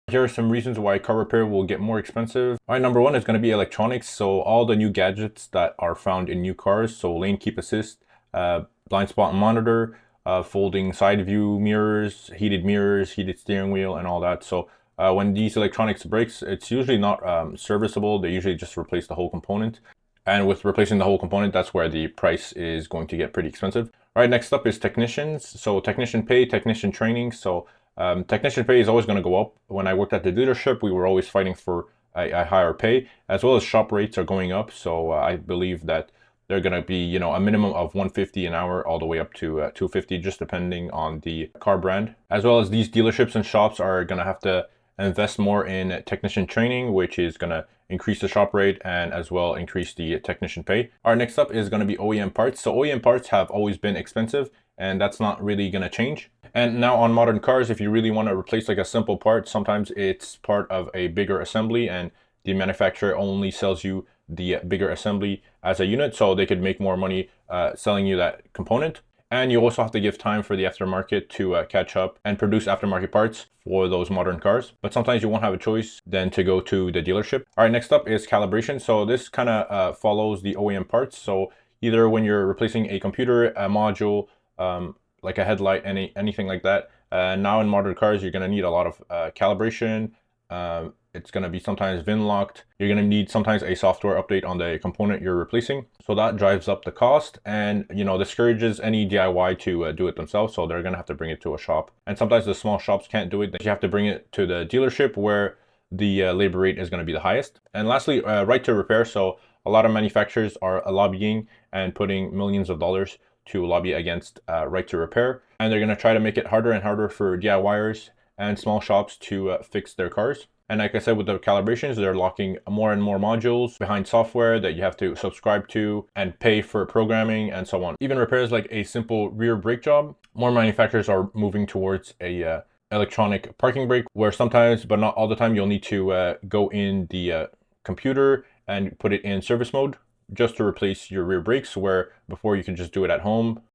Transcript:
Here are some reasons why car repair will get more expensive. All right, number one is going to be electronics. So all the new gadgets that are found in new cars, so lane keep assist, blind spot monitor, folding side view mirrors, heated steering wheel, and all that. So when these electronics breaks, it's usually not serviceable. They usually just replace the whole component. And with replacing the whole component, that's where the price is going to get pretty expensive. All right, next up is technicians. So technician pay, technician training. So technician pay is always going to go up. When I worked at the dealership, we were always fighting for a higher pay, as well as shop rates are going up. So I believe that they're going to be, a minimum of 150 an hour all the way up to 250, just depending on the car brand. As well as these dealerships and shops are going to have to invest more in technician training, which is going to increase the shop rate and as well increase the technician pay. All right, next up is going to be OEM parts. So OEM parts have always been expensive, and that's not really going to change. And now on modern cars, if you really want to replace like a simple part, sometimes it's part of a bigger assembly and the manufacturer only sells you the bigger assembly as a unit, so they could make more money selling you that component. And you also have to give time for the aftermarket to catch up and produce aftermarket parts for those modern cars. But sometimes you won't have a choice than to go to the dealership. All right, next up is calibration. So this kind of follows the OEM parts. So either when you're replacing a computer, a module, like a headlight, anything like that. Now in modern cars, you're going to need a lot of calibration. It's going to be sometimes VIN locked. You're going to need sometimes a software update on the component you're replacing. So that drives up the cost and, discourages any DIY to do it themselves. So they're going to have to bring it to a shop. And sometimes the small shops can't do it. You have to bring it to the dealership where the labor rate is going to be the highest. And lastly, right to repair. So a lot of manufacturers are lobbying and putting millions of dollars to lobby against right to repair. And they're going to try to make it harder and harder for DIYers and small shops to fix their cars. And like I said, with the calibrations, they're locking more and more modules behind software that you have to subscribe to and pay for programming and so on. Even repairs like a simple rear brake job, more manufacturers are moving towards a electronic parking brake, where sometimes, but not all the time, you'll need to go in the computer and put it in service mode just to replace your rear brakes, where before you can just do it at home